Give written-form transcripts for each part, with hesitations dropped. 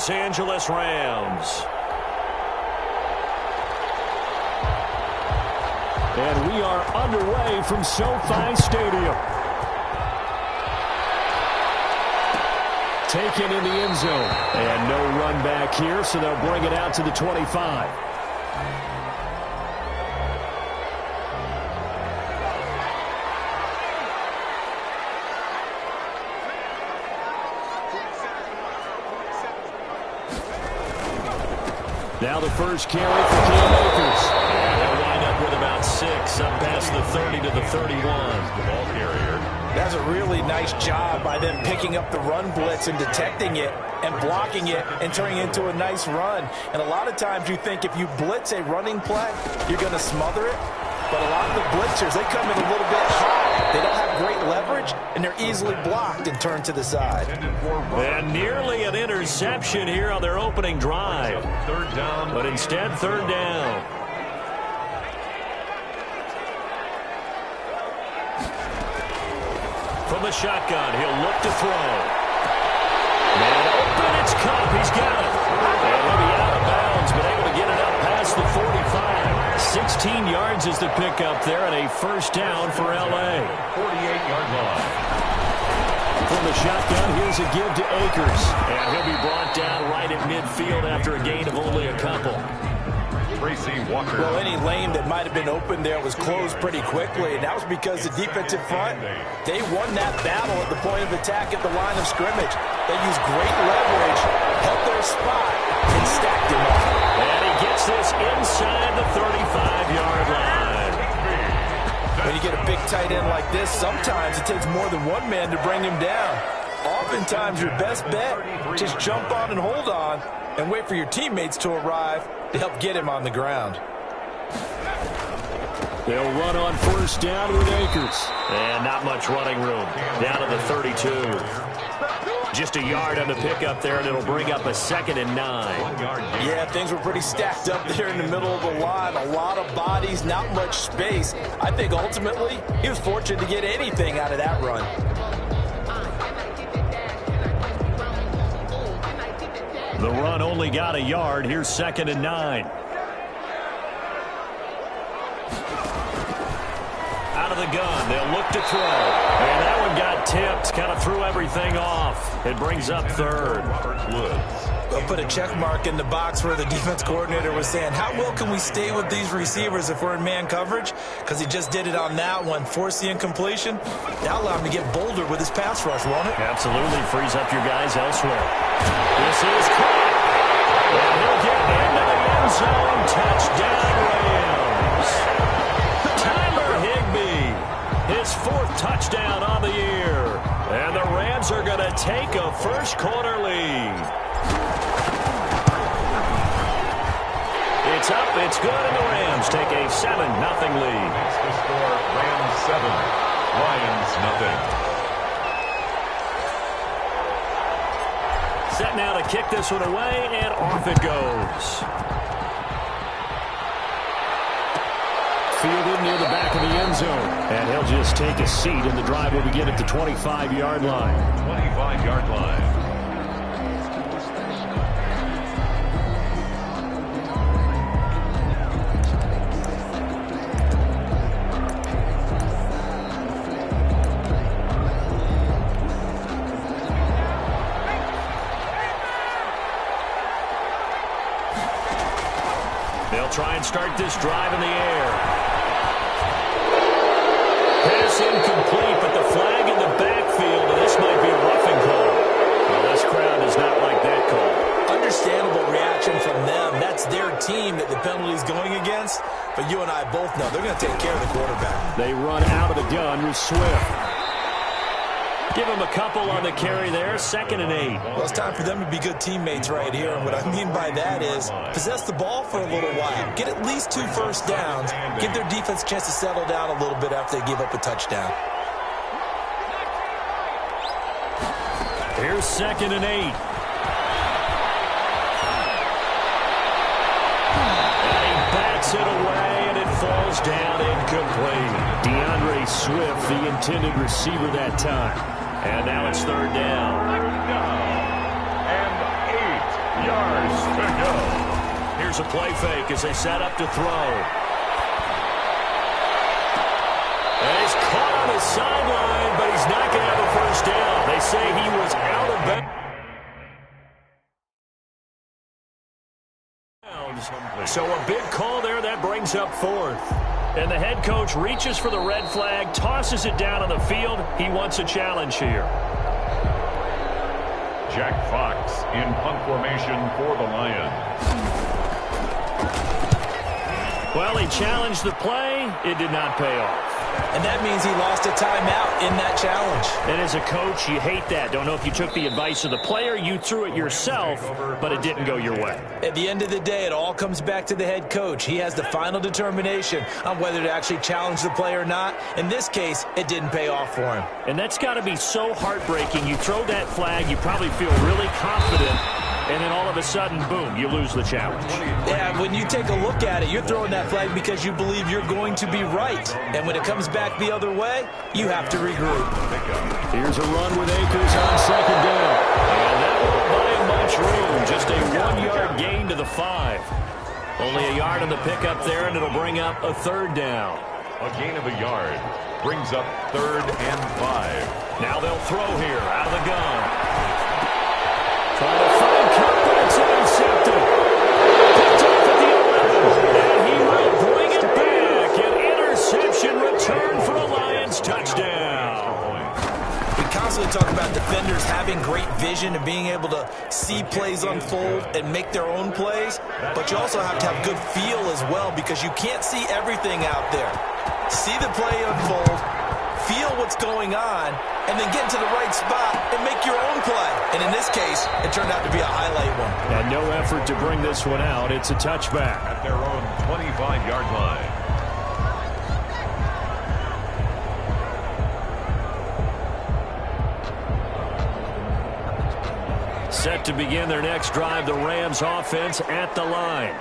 Los Angeles Rams. And we are underway from SoFi Stadium. Taken in the end zone. And no run back here, so they'll bring it out to the 25. Now the first carry for Cam Akers. And they'll wind up with about 6, up past the 30 to the 31. The ball carrier. That's a really nice job by them picking up the run blitz and detecting it and blocking it and turning it into a nice run. And a lot of times you think if you blitz a running play, you're going to smother it. But a lot of the blitzers, they come in a little bit high. They don't have great leverage, and they're easily blocked and turned to the side. And nearly an interception here on their opening drive. Third down. But instead, third down. From the shotgun, he'll look to throw. Man open, it's Cup. He's got it. And he'll be out of bounds, but able to get it up past the 45. 16 yards is the pickup there, and a first down for L.A. 48-yard line. From the shotgun, here's a give to Akers. And he'll be brought down right at midfield after a gain of only a couple. Well, any lane that might have been open there was closed pretty quickly, and that was because the defensive front, they won that battle at the point of attack at the line of scrimmage. They used great leverage, held their spot, and stacked him up. And he gets this inside the 35-yard line. When you get a big tight end like this, sometimes it takes more than one man to bring him down. Oftentimes, your best bet, just jump on and hold on and wait for your teammates to arrive to help get him on the ground. They'll run on first down with Akers. And not much running room. Down to the 32. Just a yard on the pickup there, and it'll bring up a 2nd and 9. Yeah, things were pretty stacked up there in the middle of the line. A lot of bodies, not much space. I think ultimately he was fortunate to get anything out of that run. The run only got a yard. Here's 2nd and 9. Out of the gun. They'll look to throw. And that one got tipped. Kind of threw everything off. It brings up third. I'll put a check mark in the box where the defense coordinator was saying, how well can we stay with these receivers if we're in man coverage? Because he just did it on that one. Force the incompletion. That'll allow him to get bolder with his pass rush, won't it? Absolutely. Frees up your guys elsewhere. This is caught. And he'll get into the end zone. Touchdown, Rams. Tyler Higbee. His 4th touchdown on the year. And the Rams are going to take a first quarter lead. It's up, it's good, and the Rams take a 7-0 lead. That's the score, Rams 7, Lions nothing. Set now to kick this one away, and off it goes. Fielded near the back of the end zone. And he'll just take a seat, and the drive will begin at the 25-yard line. 25-yard line. They'll try and start this drive in the air. Pass incomplete, but the flag in the backfield, and this might be a roughing call. Well, this crowd does not like that call. Understandable reaction from them. That's their team that the penalty is going against. But you and I both know they're going to take care of the quarterback. They run out of the gun with Swift. Give him a couple on the carry there, 2nd and 8. Well, it's time for them to be good teammates right here. And what I mean by that is possess the ball for a little while. Get at least 2 first downs. Give their defense a chance to settle down a little bit after they give up a touchdown. Here's 2nd and 8. And he bats it away, and it falls down incomplete. DeAndre Swift, the intended receiver that time. And now it's 3rd down. And 8 yards to go. Here's a play fake as they set up to throw. And he's caught on the sideline, but he's not going to have a first down. They say he was out of bounds. So a big call there. That brings up fourth. And the head coach reaches for the red flag, tosses it down on the field. He wants a challenge here. Jack Fox in punt formation for the Lions. Well, he challenged the play. It did not pay off. And that means he lost a timeout in that challenge. And as a coach, you hate that. Don't know if you took the advice of the player. You threw it yourself, but it didn't go your way. At the end of the day, it all comes back to the head coach. He has the final determination on whether to actually challenge the play or not. In this case, it didn't pay off for him. And that's got to be so heartbreaking. You throw that flag, you probably feel really confident, and then all of a sudden, boom, you lose the challenge. Yeah, when you take a look at it, you're throwing that flag because you believe you're going to be right. And when it comes back the other way, you have to regroup. Here's a run with Akers on second down. And that won't buy him much room. Just a 1-yard gain to the 5. Only a yard on the pickup there, and it'll bring up a third down. A gain of a yard brings up 3rd and 5. Now they'll throw here out of the gun. Trying to find Cup, but it's intercepted. Picked off at the 11. And he will bring it back. An interception return for a Lions touchdown. We constantly talk about defenders having great vision and being able to see plays unfold and make their own plays. But you also have to have good feel as well because you can't see everything out there. See the play unfold, feel what's going on, and then get into the right spot and make your own play. And in this case, it turned out to be a highlight one. And no effort to bring this one out. It's a touchback. At their own 25-yard line. Set to begin their next drive, the Rams offense at the line.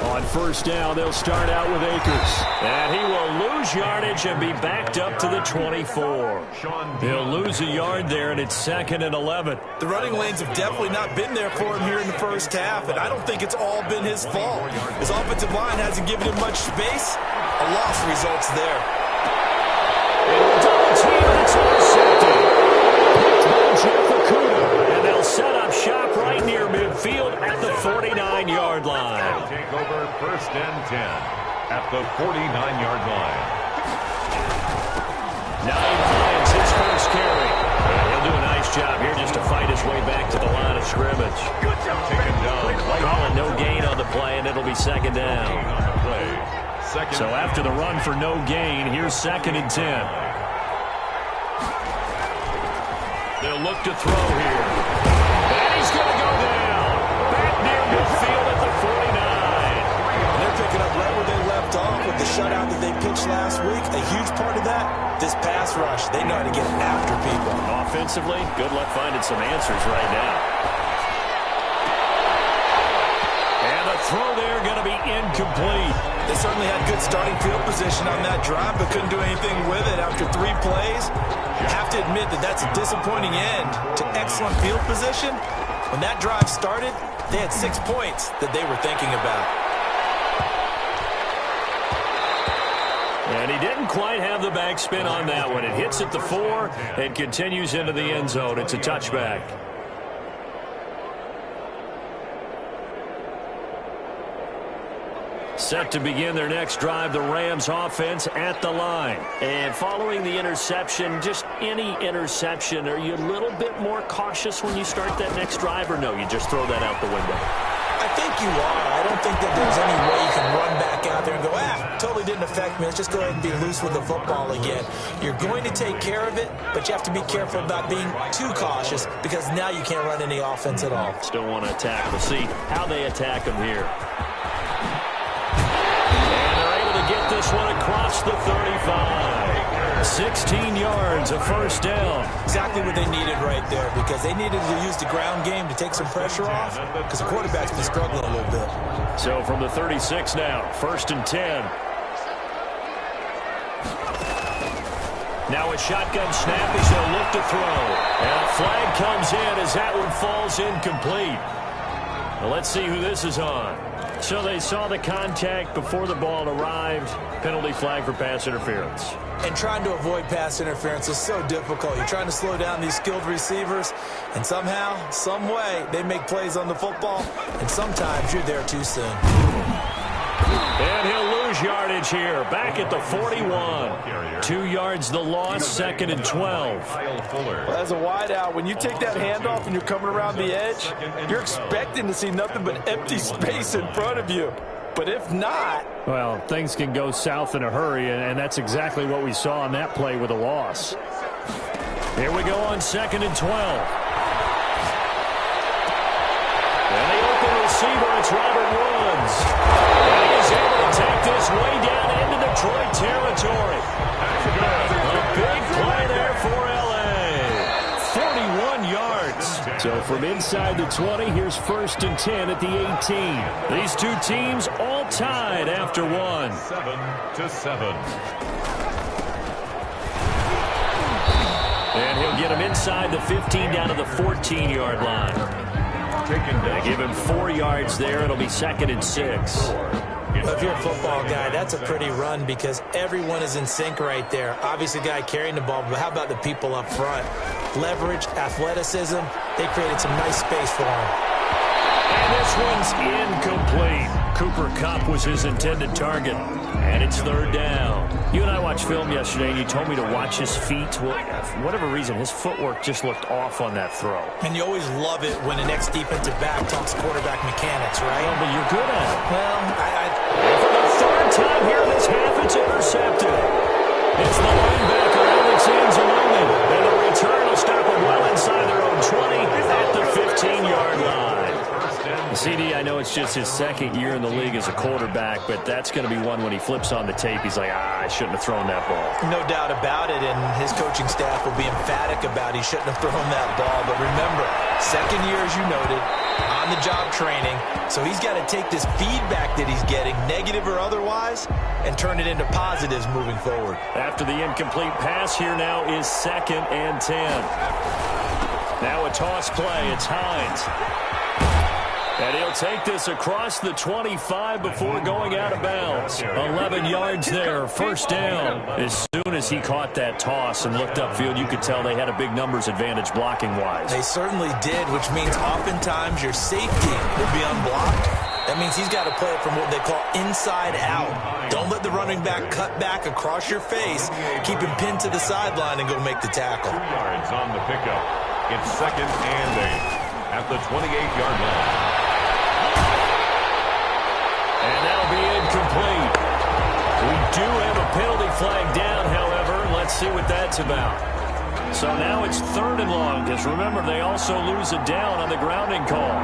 On first down, they'll start out with Akers. And he will lose yardage and be backed up to the 24. He'll lose a yard there, and it's 2nd and 11. The running lanes have definitely not been there for him here in the first half, and I don't think it's all been his fault. His offensive line hasn't given him much space. A loss results there. Double team, and it's intercepted. Picked by Jeff Okuda. And they'll set up shop right near midfield at the 49-yard line. Take over 1st and 10 at the 49-yard line. Naeem Hines, his first carry. And he'll do a nice job here just to fight his way back to the line of scrimmage. Taken down. Calling no gain on the play, and it'll be 2nd down. On the play. So after the run for no gain, here's 2nd and 10. They'll look to throw here. And he's going to go down. Back near midfield at the 49. And they're picking up right where they left off with the shutout that they pitched last week. A huge part of that, this pass rush. They know how to get after people. Offensively, good luck finding some answers right now. And the throw there going to be incomplete. They certainly had good starting field position on that drive, but couldn't do anything with it after 3 plays. You have to admit that that's a disappointing end to excellent field position. When that drive started, they had 6 points that they were thinking about. And he didn't quite have the backspin on that one. It hits at the 4 and continues into the end zone. It's a touchback. Set to begin their next drive, the Rams offense at the line. And following the interception, just any interception, are you a little bit more cautious when you start that next drive, or no, you just throw that out the window? I think you are. I don't think that there's any way you can run back out there and go, totally didn't affect me. Let's just go ahead and be loose with the football again. You're going to take care of it, but you have to be careful about being too cautious because now you can't run any offense at all. Still want to attack. We'll see how they attack them here. Get this one across the 35. 16 yards, a first down. Exactly what they needed right there because they needed to use the ground game to take some pressure off because the quarterback's been struggling a little bit. So from the 36 now, 1st and 10. Now a shotgun snap as he'll look to throw. And a flag comes in as that one falls incomplete. Well, let's see who this is on. So they saw the contact before the ball arrived. Penalty flag for pass interference. And trying to avoid pass interference is so difficult. You're trying to slow down these skilled receivers, and somehow, some way, they make plays on the football, and sometimes you're there too soon. And he'll lose yardage here. Back at the 41. 2 yards the loss, 2nd and 12. Well, as a wideout, when you take that handoff and you're coming around the edge, you're expecting to see nothing but empty space in front of you. But if not... Well, things can go south in a hurry, and that's exactly what we saw on that play with a loss. Here we go on 2nd and 12. And the open receiver, it's Robert Woods. And he's able to take this way down into Detroit territory. A big play there for L.A. 41 yards. So from inside the 20, here's 1st and 10 at the 18. These two teams all tied after one. 7-7. And he'll get him inside the 15 down to the 14-yard line. They give him 4 yards there. It'll be 2nd and 6. Well, if you're a football guy, that's a pretty run because everyone is in sync right there. Obviously, the guy carrying the ball, but how about the people up front? Leverage, athleticism, they created some nice space for him. And this one's incomplete. Cooper Kupp was his intended target, and it's 3rd down. You and I watched film yesterday, and you told me to watch his feet. Well, for whatever reason, his footwork just looked off on that throw. And you always love it when the next defensive back talks quarterback mechanics, right? Well, but you're good at it. Well, For the 3rd time here in this half, it's intercepted. It's the linebacker, Alex Anzalone, and the return will stop them well inside their own 20 at the 15-yard line. CD, I know it's just his 2nd year in the league as a quarterback, but that's going to be one when he flips on the tape. He's like, I shouldn't have thrown that ball. no doubt about it, and his coaching staff will be emphatic about he shouldn't have thrown that ball. But remember, 2nd year, as you noted, on-the-job training, so he's got to take this feedback that he's getting, negative or otherwise, and turn it into positives moving forward. After the incomplete pass, here now is 2nd and 10. Now a toss play. It's Hines. And he'll take this across the 25 before going out of bounds. 11 yards there, 1st down. As soon as he caught that toss and looked upfield, you could tell they had a big numbers advantage blocking-wise. They certainly did, which means oftentimes your safety will be unblocked. That means he's got to play it from what they call inside out. Don't let the running back cut back across your face. Keep him pinned to the sideline and go make the tackle. 2 yards on the pickup. It's 2nd and 8 at the 28-yard line. And that'll be incomplete. We do have a penalty flag down, however. Let's see what that's about. So now it's 3rd and long, because remember, they also lose a down on the grounding call.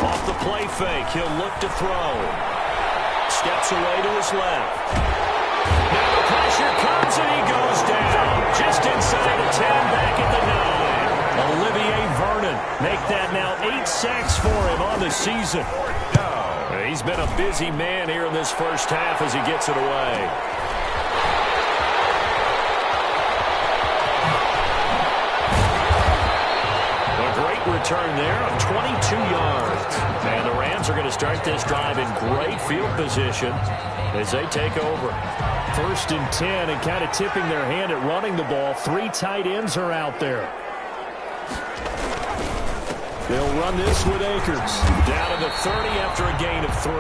Off the play fake, he'll look to throw. Steps away to his left. Now the pressure comes, and he goes down. Just inside the 10, back at the 9. Olivier Vernon make that now 8 sacks for him on the season. He's been a busy man here in this 1st half as he gets it away. A great return there of 22 yards. And the Rams are going to start this drive in great field position as they take over. 1st and 10, and kind of tipping their hand at running the ball. 3 tight ends are out there. They'll run this with Akers. Down to the 30 after a gain of 3.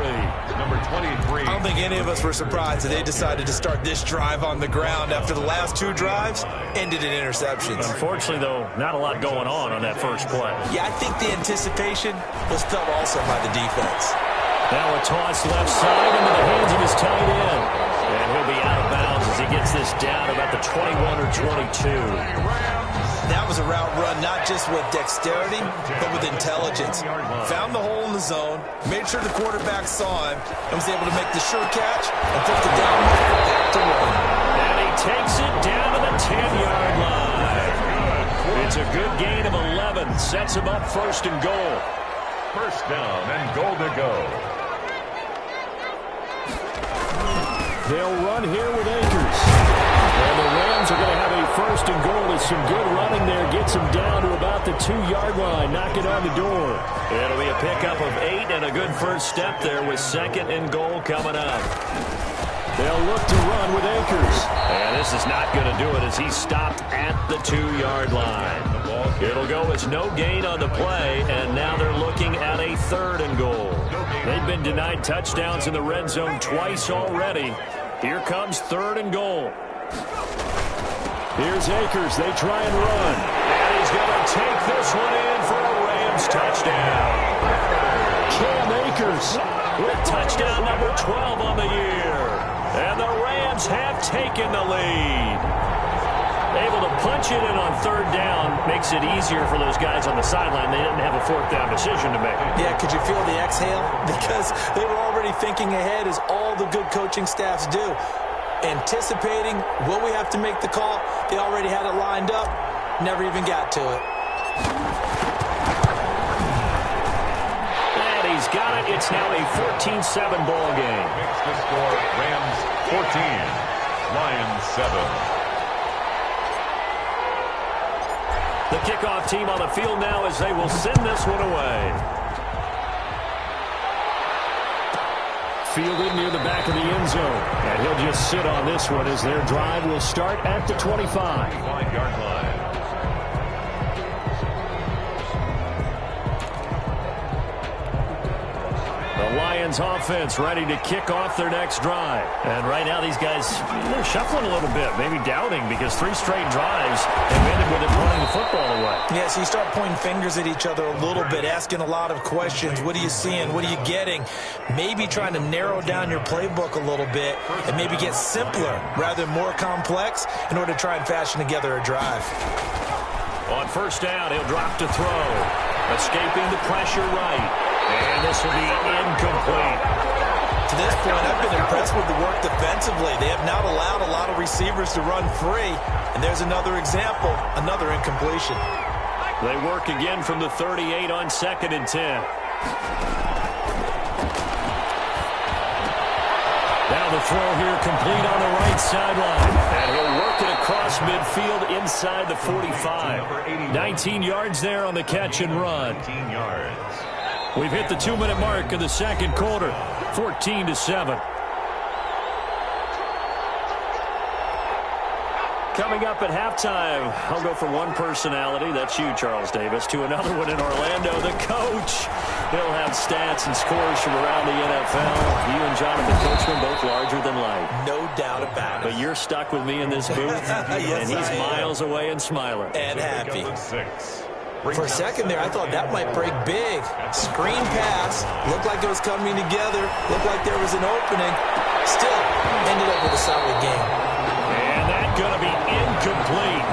Number 23. I don't think any of us were surprised that they decided to start this drive on the ground after the last 2 drives ended in interceptions. Unfortunately, though, not a lot going on that first play. Yeah, I think the anticipation was felt also by the defense. Now a toss left side into the hands of his tight end. And he'll be out of bounds as he gets this down about the 21 or 22. That was a route run not just with dexterity, but with intelligence. Found the hole in the zone, made sure the quarterback saw him, and was able to make the sure catch and flip the down marker back to 1. And he takes it down to the 10-yard line. It's a good gain of 11. Sets him up 1st and goal. 1st down and goal to go. They'll run here with Akers. And And the Rams are going to have a first and goal with some good running there. Gets them down to about the 2-yard line. Knock it on the door. It'll be a pickup of 8 and a good first step there with second and goal coming up. They'll look to run with Akers. And this is not going to do it as he's stopped at the 2-yard line. It'll go as no gain on the play, and now they're looking at a third and goal. They've been denied touchdowns in the red zone twice already. Here comes third and goal. Here's Akers. They try and run. And he's going to take this one in for a Rams touchdown. Cam Akers With touchdown number 12 on the year. And the Rams have taken the lead. able to punch it in on third down. Makes it easier for those guys on the sideline. They didn't have a fourth down decision to make. Yeah, could you feel the exhale? Because they were already thinking ahead, as all the good coaching staffs do. Anticipating, will we have to make the call? They already had it lined up. Never even got to it. And he's got it. It's now a 14-7 ball game. Makes the score Rams 14, Lions 7. The kickoff team on the field now as they will send this one away. Fielded near the back of the end zone. And he'll just sit on this one as their drive will start at the 25. 5-yard line. The Lions offense ready to kick off their next drive. And right now these guys, they're shuffling a little bit, maybe doubting, because 3 straight drives have ended with it running the football away. Yeah, so you start pointing fingers at each other a little bit, asking a lot of questions. What are you seeing? What are you getting? Maybe trying to narrow down your playbook a little bit and maybe get simpler rather than more complex in order to try and fashion together a drive. On first down, he'll drop to throw. Escaping the pressure right. And this will be incomplete. To this point, I've been impressed with the work defensively. They have not allowed a lot of receivers to run free. And there's another example, another incompletion. They work again from the 38 on 2nd and 10. Now the throw here complete on the right sideline. And he'll work it across midfield inside the 45. 19 yards there on the catch and run. 19 yards. We've hit the 2-minute mark of the second quarter, 14-7. Coming up at halftime, I'll go from one personality, that's you, Charles Davis, to another one in Orlando, the coach. He'll have stats and scores from around the NFL. You and Jonathan Coachman both larger than life. No doubt about it. But you're stuck with me in this booth, Yes, and he's miles away and smiling. And happy. 6. For a second there, I thought that might break big. Screen pass. Looked like it was coming together. Looked like there was an opening. Still, ended up with a solid game. And that's going to be incomplete.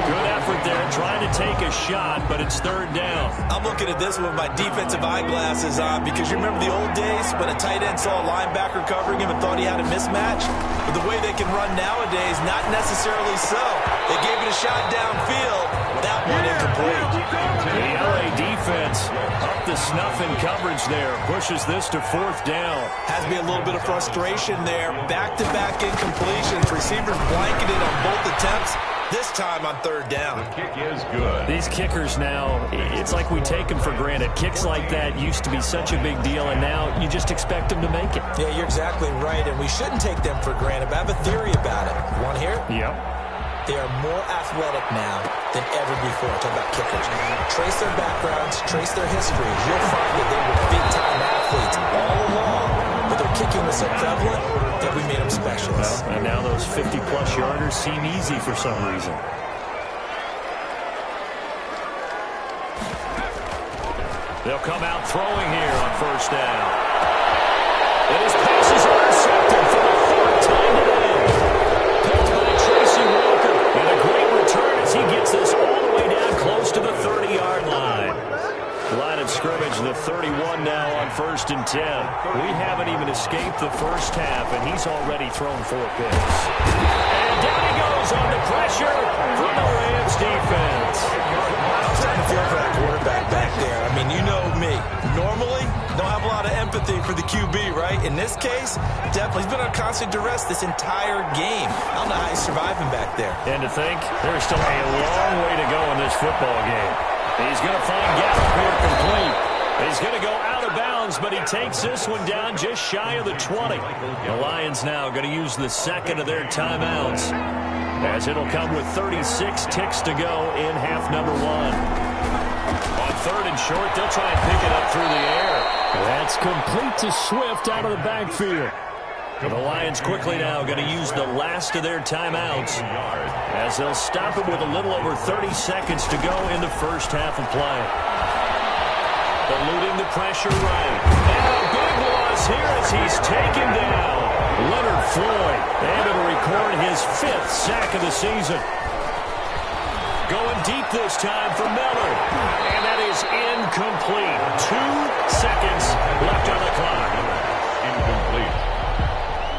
Good effort there, trying to take a shot, but it's third down. I'm looking at this with my defensive eyeglasses on, because you remember the old days when a tight end saw a linebacker covering him and thought he had a mismatch? But the way they can run nowadays, not necessarily so. They gave it a shot downfield. That one incomplete. The LA defense up to snuff in coverage there. Pushes this to 4th down. Has me a little bit of frustration there. Back-to-back incompletions. Receivers blanketed on both attempts. This time on 3rd down. The kick is good. These kickers now, it's like we take them for granted. Kicks like that used to be such a big deal, and now you just expect them to make it. Yeah, you're exactly right, and we shouldn't take them for granted. But I have a theory about it. You want to hear it? Yep. They are more athletic now than ever before. Talk about kickers. Trace their backgrounds, trace their histories. You'll find that they were big-time athletes all along, but their kicking was so prevalent that we made them specialists. Well, and now those 50-plus yarders seem easy for some reason. They'll come out throwing here on first down. And his passes are intercepted for the 4th time today. Picked by Tracy Walker. And a great return as he gets this all the way down close to the 30-yard line. Line of scrimmage, the 31 now on 1st and 10. We haven't even escaped the first half, and he's already thrown 4 picks. And down he goes under pressure from the Rams defense. I'm starting to feel for that quarterback back there. I mean, you know me. Normally, don't have a lot of empathy everything for the QB, right? In this case, definitely. He's been on constant duress this entire game. I don't know how he's surviving back there. And to think, there's still a long way to go in this football game. He's going to find Gallup here complete. He's going to go out of bounds, but he takes this one down just shy of the 20. The Lions now going to use the second of their timeouts, as it'll come with 36 ticks to go in half number one. On third and short, they'll try and pick it up through the air. That's complete to Swift out of the backfield. The Lions quickly now going to use the last of their timeouts, as they'll stop it with a little over 30 seconds to go in the first half of play. Eluding the pressure right. And a big loss here as he's taken down. Leonard Floyd able to record his 5th sack of the season. Going deep this time for Miller. And that is incomplete. 2 seconds left on the clock. Incomplete.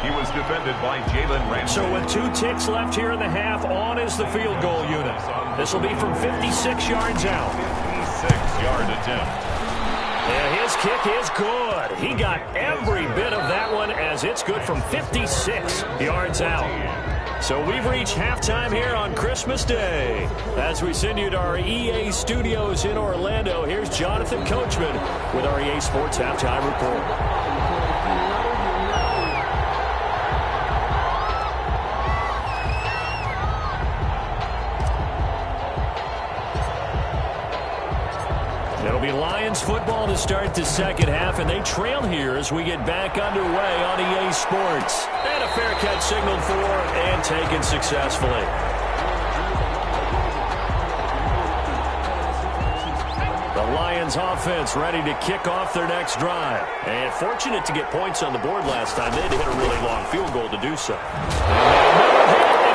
He was defended by Jalen Ramsey. So with 2 ticks left here in the half, on is the field goal unit. This will be from 56 yards out. 56-yard attempt. Yeah, his kick is good. He got every bit of that one, as it's good from 56 yards out. So we've reached halftime here on Christmas Day. As we send you to our EA studios in Orlando, here's Jonathan Coachman with our EA Sports Halftime Report. It'll be Lions football to start the second half, and they trail here as we get back underway on EA Sports. And a fair catch signaled for and taken successfully. The Lions offense ready to kick off their next drive. And fortunate to get points on the board last time. They had to hit a really long field goal to do so. And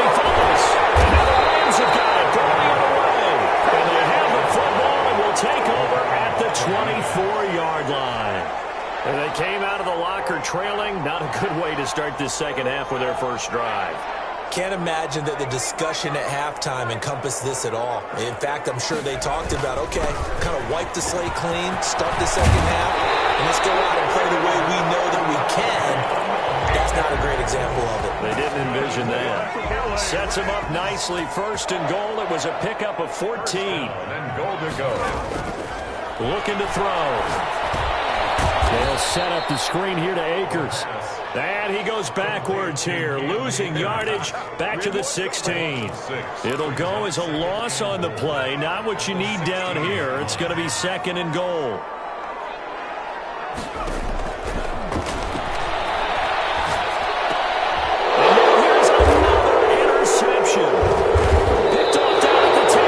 he falls. And now the Lions have got it going the other way. And they have the football and will take over at the 24-yard line. And they came out of the locker trailing. Not a good way to start this second half with their first drive. Can't imagine that the discussion at halftime encompassed this at all. In fact, I'm sure they talked about, okay, kind of wipe the slate clean, start the second half, and let's go out and play the way we know that we can. That's not a great example of it. They didn't envision that. Sets him up nicely. First and goal. It was a pickup of 14. And goal to go. Looking to throw. They'll set up the screen here to Akers. And he goes backwards here, losing yardage back to the 16. It'll go as a loss on the play. Not what you need down here. It's going to be second and goal. And now here's another interception. Picked off down at the 10.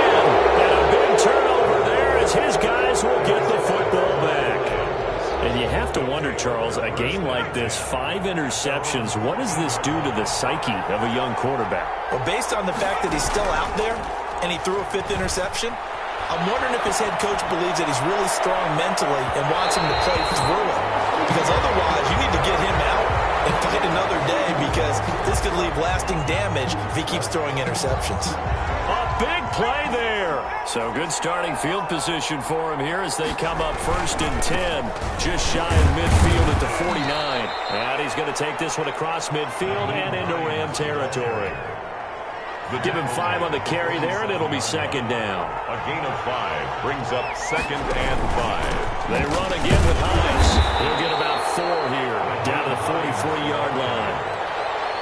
And a big turnover there as his guys will get the football back. And you have to wonder, Charles, a game like this, 5 interceptions, what does this do to the psyche of a young quarterback? Well, based on the fact that he's still out there and he threw a 5th interception, I'm wondering if his head coach believes that he's really strong mentally and wants him to play through it. Because otherwise, you need to get him out and fight another day, because this could leave lasting damage if he keeps throwing interceptions. A big play there. So good starting field position for him here as they come up first and 10. Just shy of midfield at the 49. And he's going to take this one across midfield and into Ram territory. Give him 5 on the carry there, and it'll be second down. A gain of 5 brings up second and 5. They run again with Hines. He'll get about 4 here, down to the 43-yard line.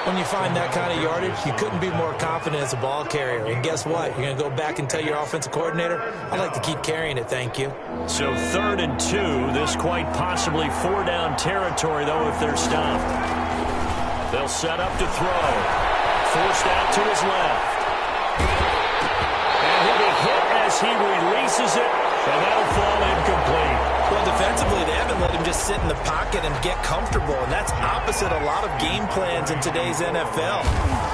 When you find that kind of yardage, you couldn't be more confident as a ball carrier. And guess what? You're going to go back and tell your offensive coordinator, I'd like to keep carrying it, thank you. So 3rd and 2. This quite possibly 4-down territory, though, if they're stopped. They'll set up to throw. Forced out to his left. And he'll be hit as he releases it, and that'll fall incomplete. Well, defensively, they haven't let him just sit in the pocket and get comfortable, and that's opposite a lot of game plans in today's NFL.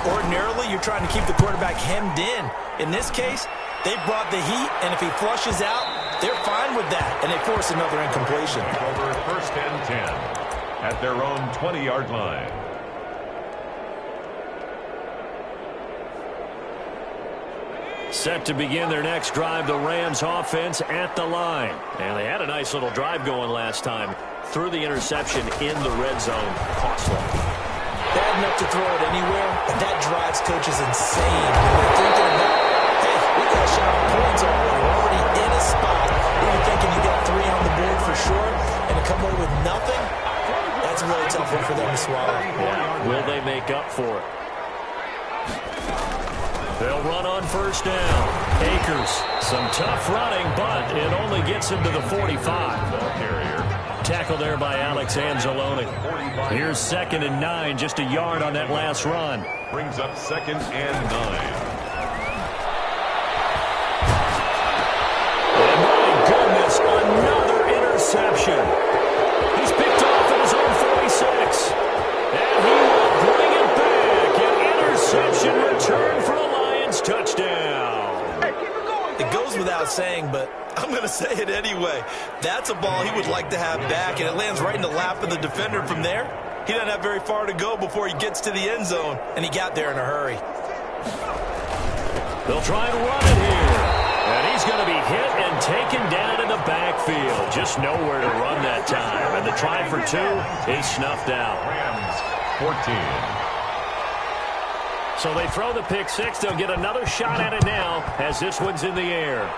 Ordinarily, you're trying to keep the quarterback hemmed in. In this case, they brought the heat, and if he flushes out, they're fine with that, and they force another incompletion. Over first and 10 at their own 20-yard line. Set to begin their next drive, the Rams offense at the line. And they had a nice little drive going last time. threw the interception in the red zone. Costly. Bad enough to throw it anywhere, but that drives coaches insane when they're thinking about, hey, we got a shot on points already. We're already in a spot where you're thinking you got 3 on the board for sure, and to come away with nothing, that's a really tough one for them to swallow. Will they make up for it? They'll run on first down. Akers, some tough running, but it only gets him to the 45. Ball carrier. Tackle there by Alex Anzalone. Here's 2nd and 9, just a yard on that last run. Brings up 2nd and 9. And my goodness, another interception. He's picked off at his own 46. And he will bring it back. An interception return for a Lions touchdown. It goes without saying, but I'm going to say it anyway. That's a ball he would like to have back, and it lands right in the lap of the defender from there. He doesn't have very far to go before he gets to the end zone, and he got there in a hurry. They'll try and run it here. And he's going to be hit and taken down in the backfield. Just nowhere to run that time. And the try for 2 is snuffed out. Rams 14. So they throw the pick 6. They'll get another shot at it now as this one's in the air.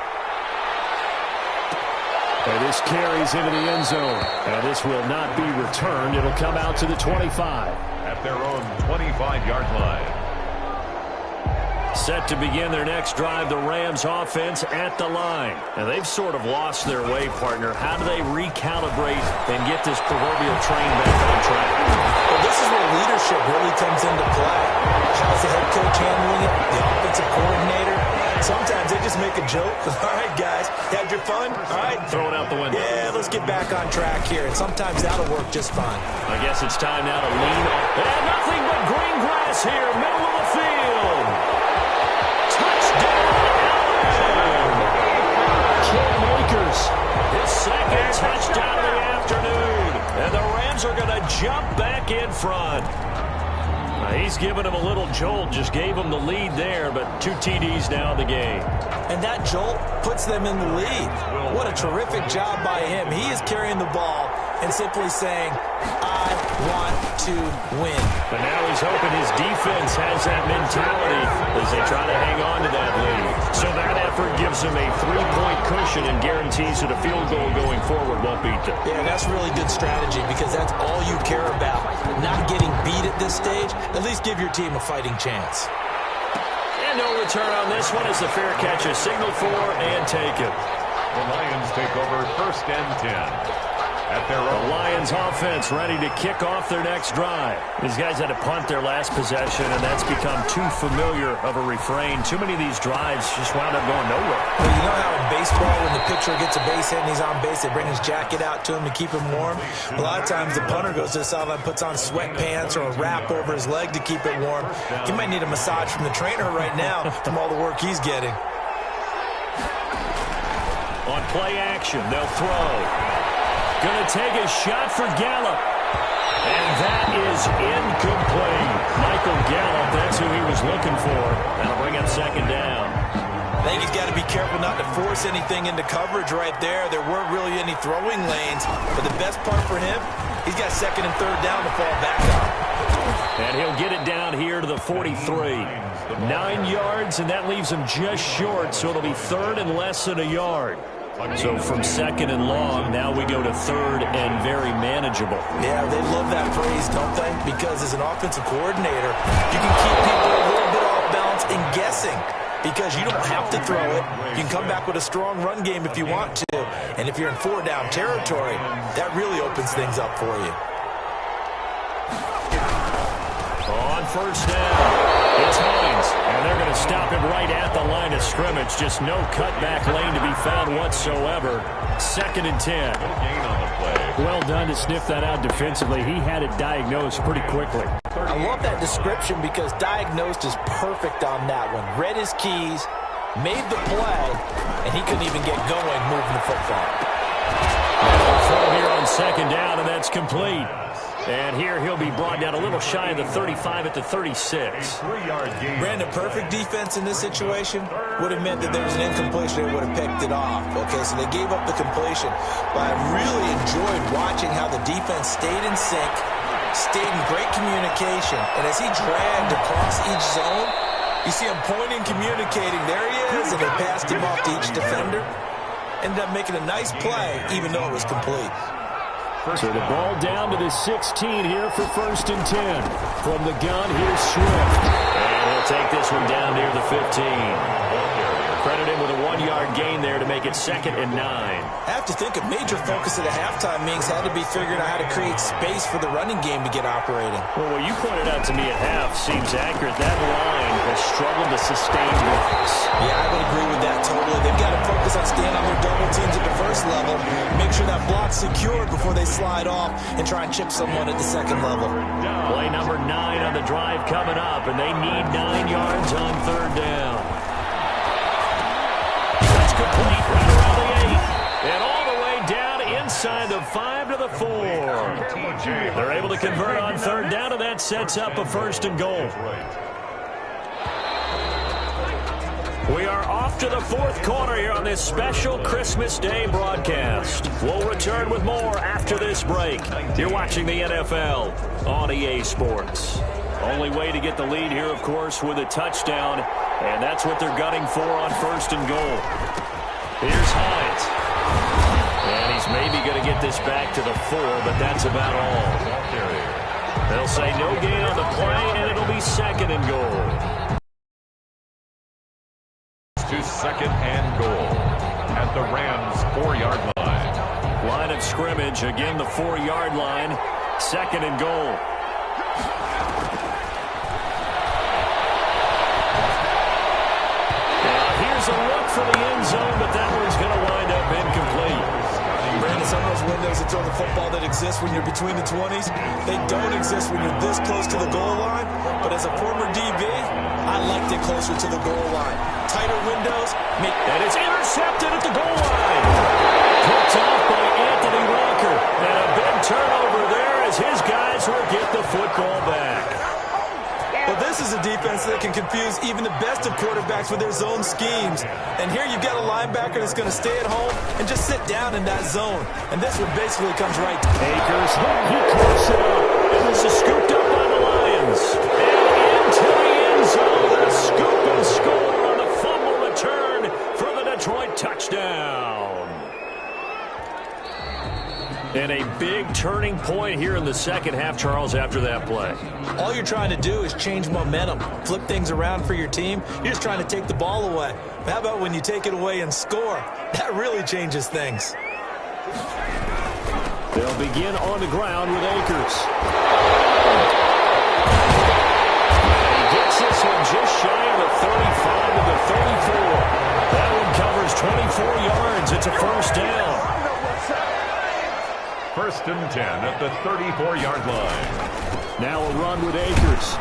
And this carries into the end zone. And this will not be returned. It'll come out to the 25. At their own 25-yard line. Set to begin their next drive, the Rams offense at the line. And they've sort of lost their way, partner. How do they recalibrate and get this proverbial train back on track? Well, this is where leadership really comes into play. How's the head coach handling it? The offensive coordinator? Sometimes they just make a joke. All right, guys, had your fun? All right. Throw it out the window. Yeah, let's get back on track here. And sometimes that'll work just fine. I guess it's time now to lean on. And nothing but green grass here, middle of the field. Cam Akers, his 2nd touchdown of the afternoon. And the Rams are going to jump back in front. He's given him a little jolt, just gave him the lead there, but 2 TDs now in the game. And that jolt puts them in the lead. What a terrific job by him. He is carrying the ball and simply saying, I want to win. But now he's hoping his defense has that mentality as they try to hang on to that lead. So that effort gives him a 3-point cushion and guarantees that a field goal going forward won't beat them. Yeah, that's really good strategy because that's all you care about. Not getting beat at this stage, at least give your team a fighting chance. And no return on this one as the fair catch is signaled for and taken. The Lions take over 1st and 10. At their own. The Lions offense ready to kick off their next drive. These guys had to punt their last possession, and that's become too familiar of a refrain. Too many of these drives just wound up going nowhere. Well, you know how in baseball when the pitcher gets a base hit and he's on base, they bring his jacket out to him to keep him warm? A lot of times the punter goes to the sideline, puts on sweatpants or a wrap over his leg to keep it warm. He might need a massage from the trainer right now from all the work he's getting. On play action, they'll throw. Going to take a shot for Gallup. And that is incomplete. Michael Gallup, that's who he was looking for. That'll bring up 2nd down. I think he's got to be careful not to force anything into coverage right there. There weren't really any throwing lanes. But the best part for him, he's got 2nd and 3rd down to fall back on. And he'll get it down here to the 43. 9 yards, and that leaves him just short, so it'll be 3rd and less than a yard. So from 2nd and long, now we go to 3rd and very manageable. Yeah, they love that phrase, don't they? Because as an offensive coordinator, you can keep people a little bit off balance and guessing because you don't have to throw it. You can come back with a strong run game if you want to. And if you're in 4-down territory, that really opens things up for you. On first down. It's Hines, and they're going to stop him right at the line of scrimmage. Just no cutback lane to be found whatsoever. 2nd and 10. No gain on the play. Well done to sniff that out defensively. He had it diagnosed pretty quickly. I love that description because diagnosed is perfect on that one. Read his keys, made the play, and he couldn't even get going moving the football. Throw here on 2nd down, and that's complete. And here he'll be brought down a little shy of the 35 at the 36. Brandon, perfect defense in this situation would have meant that there was an incompletion. They would have picked it off. Okay, so they gave up the completion. But I really enjoyed watching how the defense stayed in sync, stayed in great communication. And as he dragged across each zone, you see him pointing, communicating. There he is, and they passed him off to each defender. Ended up making a nice play, even though it was complete. So the ball down to the 16 here for 1st and 10. From the gun, here's Swift. And he'll take this one down near the 15. Credit him with a 1-yard gain there to make it 2nd and 9. I have to think a major focus at a halftime means had to be figuring out how to create space for the running game to get operating. Well, what you pointed out to me at half seems accurate. That line has struggled to sustain blocks. Yeah, I would agree with that totally. They've got to focus on staying on their double teams at the first level, make sure that block's secured before they slide off and try and chip someone at the second level. Play number 9 on the drive coming up, and they need 9 yards on 3rd down. That's complete right around the 8. And all the way down inside the 5 to the 4. They're able to convert on 3rd down, and that sets up a 1st and goal. We are off to the 4th quarter here on this special Christmas Day broadcast. We'll return with more after this break. You're watching the NFL on EA Sports. Only way to get the lead here, of course, with a touchdown, and that's what they're gunning for on 1st and goal. Here's Hines. And he's maybe going to get this back to the 4, but that's about all. They'll say no gain on the play, and it'll be 2nd and goal. To 2nd and goal at the Rams' 4-yard line. Line of scrimmage, again the 4-yard line, 2nd and goal. Now here's a look for the end zone, but that one's going to wind up incomplete. Brandon, some of those windows to throw the football that exist when you're between the 20s, they don't exist when you're this close to the goal line. But as a former DB, I liked it closer to the goal line. Tighter windows. And it's intercepted at the goal line. Picked off by Anthony Walker. And a big turnover there as his guys will get the football back. Well, this is a defense that can confuse even the best of quarterbacks with their zone schemes. And here you've got a linebacker that's going to stay at home and just sit down in that zone. And this one basically comes right to Akers. He clips it up. And this is scooped up by the Lions. And into the end zone. A scoop and score on the fumble return for the Detroit touchdown. And a big turning point here in the 2nd half, Charles, after that play. all you're trying to do is change momentum, flip things around for your team. You're just trying to take the ball away. But how about when you take it away and score? That really changes things. They'll begin on the ground with Akers. He gets this one just shy of the 35 to the 34. That one covers 24 yards. It's a first down. 1st and 10 at the 34-yard line. Now a run with Akers.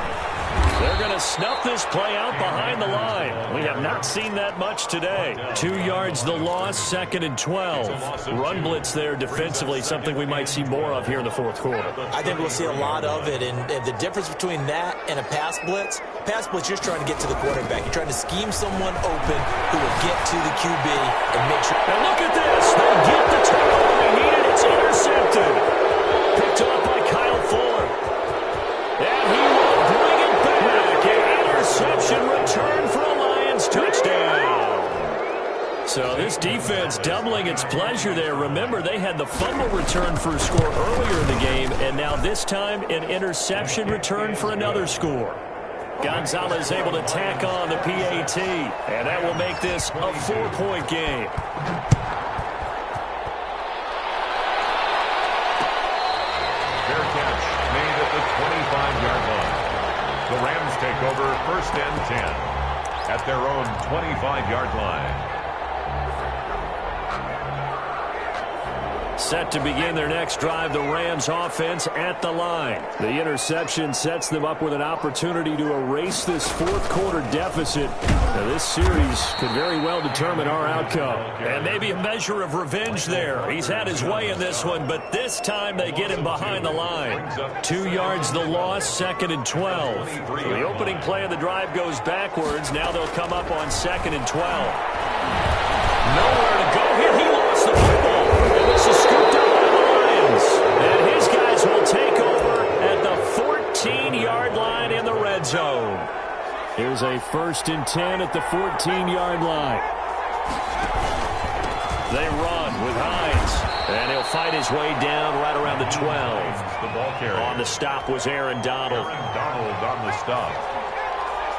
They're going to snuff this play out behind the line. We have not seen that much today. 2 yards the loss, 2nd and 12. Run blitz there defensively, something we might see more of here in the 4th quarter. I think we'll see a lot of it, and the difference between that and a pass blitz, you're just trying to get to the quarterback. You're trying to scheme someone open who will get to the QB and make sure. And look at this. They get the turnover they needed. It's intercepted. Picked up by Kyle Fuller. And he will bring it back. An interception return for a Lions touchdown. So this defense doubling its pleasure there. Remember, they had the fumble return for a score earlier in the game, and now this time an interception return for another score. Gonzalez able to tack on the PAT, and that will make this a 4-point game. Fair catch made at the 25-yard line. The Rams take over 1st and 10 at their own 25-yard line. set to begin their next drive, the Rams offense at the line. The interception sets them up with an opportunity to erase this fourth-quarter deficit. Now, this series could very well determine our outcome. And maybe a measure of revenge there. He's had his way in this one, but this time they get him behind the line. 2 yards the loss, 2nd and 12. The opening play of the drive goes backwards. Now they'll come up on 2nd and 12. Nowhere to go here. He lost the football. And this is scooped up by the Lions. And his guys will take over at the 14-yard line in the red zone. Here's a 1st and 10 at the 14-yard line. They run with Hines. And he'll fight his way down right around the 12. The ball carrier. On the stop was Aaron Donald. Aaron Donald on the stop.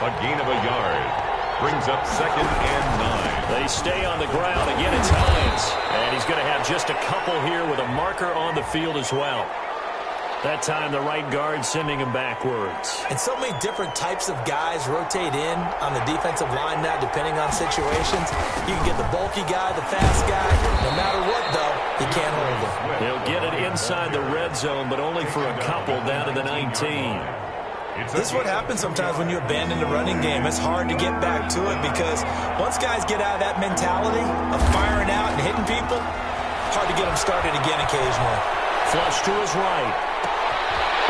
A gain of a yard. Brings up 2nd and 9. They stay on the ground. Again, it's Hines. And he's going to have just a couple here with a marker on the field as well. That time, the right guard sending him backwards. And so many different types of guys rotate in on the defensive line now, depending on situations. You can get the bulky guy, the fast guy. No matter what, though, you can't hold him. He'll get it inside the red zone, but only for a couple down to the 19. This is what happens sometimes when you abandon the running game. It's hard to get back to it because once guys get out of that mentality of firing out and hitting people, hard to get them started again occasionally. Flush to his right.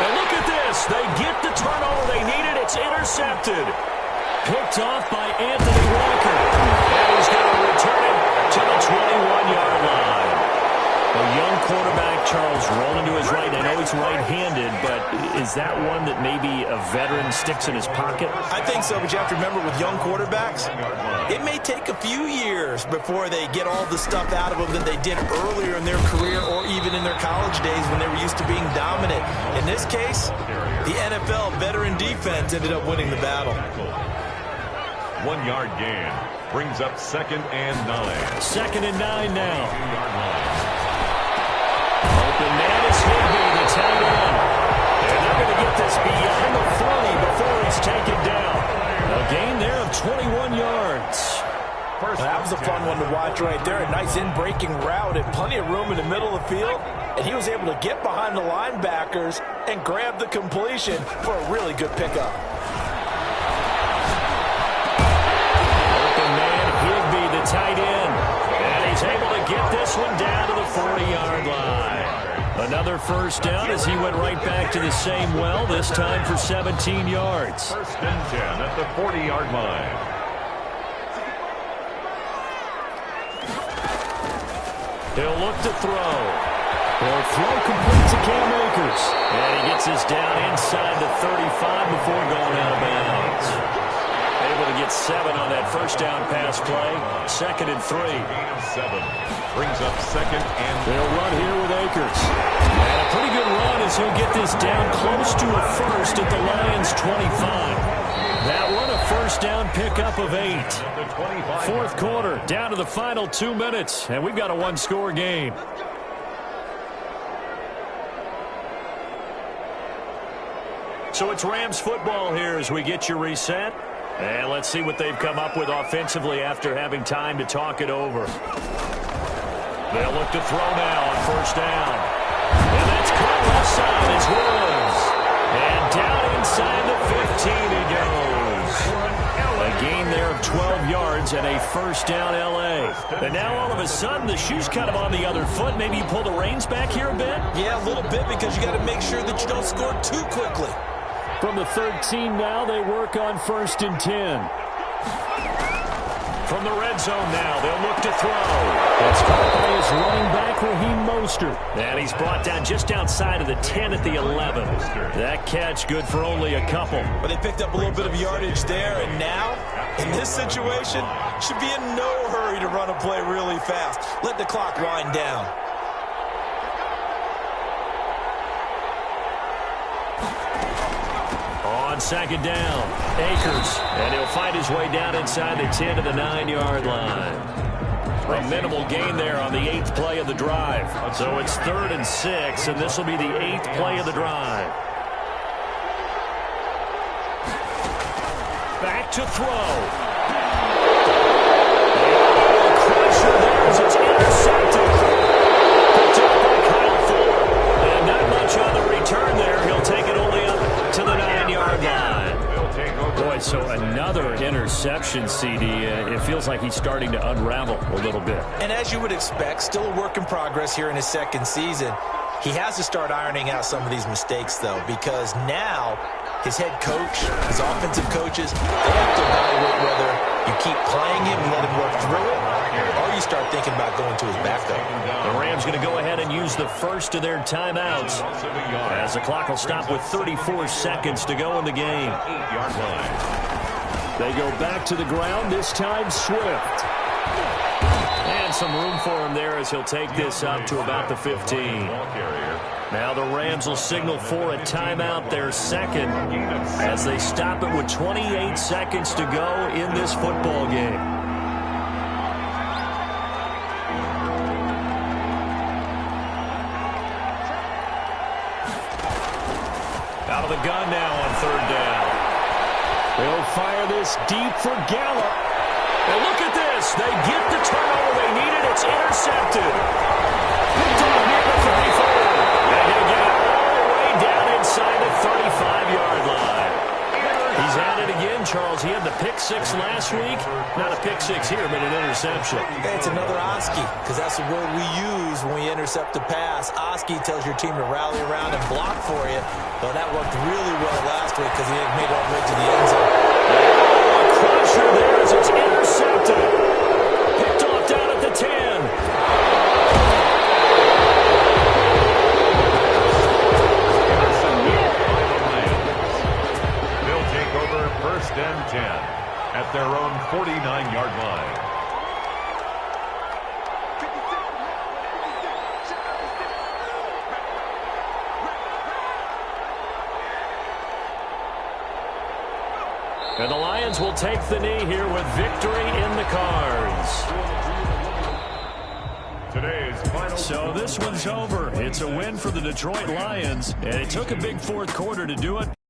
And look at this. They get the turnover they needed. It's intercepted. Picked off by Anthony Walker. And he's going to return it to the 21-yard line. A young quarterback, Charles, rolling to his right. I know he's right-handed, but is that one that maybe a veteran sticks in his pocket? I think so, but you have to remember with young quarterbacks, it may take a few years before they get all the stuff out of them that they did earlier in their career or even in their college days when they were used to being dominant. In this case, the NFL veteran defense ended up winning the battle. 1 yard gain. Brings up 2nd and 9. 2nd and 9 now. Open man is Higbee, the tight end. And they're going to get this beyond the 40 before he's taken down. A gain there of 21 yards. That was a fun one to watch right there. A nice in-breaking route and plenty of room in the middle of the field. And he was able to get behind the linebackers and grab the completion for a really good pickup. Open man, Higbee, the tight end. And he's able to get this one down to the 40-yard line. Another first down as he went right back to the same well, this time for 17 yards. 1st and 10 at the 40-yard line. He'll look to throw. He'll throw complete to Cam Akers. And he gets us down inside the 35 before going out of bounds. Able to get 7 on that first down pass play. 2nd and 3. Gain of 7. Brings up 2nd and 3. They'll run here with Akers. And a pretty good run as he'll get this down close to a first at the Lions' 25. That one, a first down pickup of 8. Fourth quarter, down to the final 2 minutes, and we've got a one-score game. So it's Rams football here as we get you reset. And let's see what they've come up with offensively after having time to talk it over. They'll look to throw now on first down. And that's caught left side as Williams. And down inside the 15 he goes. A gain there of 12 yards and a first down L.A. And now all of a sudden the shoe's kind of on the other foot. Maybe you pull the reins back here a bit? Yeah, a little bit because you got to make sure that you don't score too quickly. From the 13 now, they work on 1st and 10. From the red zone now, they'll look to throw. That's caught by his running back, Raheem Mostert. And he's brought down just outside of the 10 at the 11. That catch good for only a couple. But they picked up a little bit of yardage there, and now, in this situation, should be in no hurry to run a play really fast. Let the clock wind down. On 2nd down, Akers, and he'll find his way down inside the 10 to the 9-yard line. A minimal gain there on the 8th play of the drive. So it's 3rd and 6, and this will be the 8th play of the drive. Back to throw. The crusher there as it's intercepted. Picked up by mentioned, CD, it feels like he's starting to unravel a little bit. And as you would expect, still a work in progress here in his second season. He has to start ironing out some of these mistakes, though, because now his head coach, his offensive coaches, they have to evaluate whether you keep playing him and let him work through it, or you start thinking about going to his backup. The Rams going to go ahead and use the first of their timeouts as the clock will stop with 34 seconds to go in the game. They go back to the ground, this time Swift. And some room for him there as he'll take this up to about the 15. Now the Rams will signal for a timeout, their second, as they stop it with 28 seconds to go in this football game. Out of the gun now on third down. They'll fire this deep for Gallup. And look at this. They get the turnover they needed. It's intercepted. Picked off near the 34. And he'll get it all the way down inside the 35-yard line. He's at it again, Charles. He had the pick six last week. Not a pick six here, but an interception. Hey, it's another Oski, because that's the word we use when we intercept a pass. Oski tells your team to rally around and block for you. Well, that worked really well last week because he made it all the way to the end zone. Crusher there as it's intercepted. Picked off down at the 10. They'll take over first and 10 at their own 49-yard line. And the Lions will take the knee here with victory in the cards. Today's final. So this one's over. It's a win for the Detroit Lions, and it took a big fourth quarter to do it.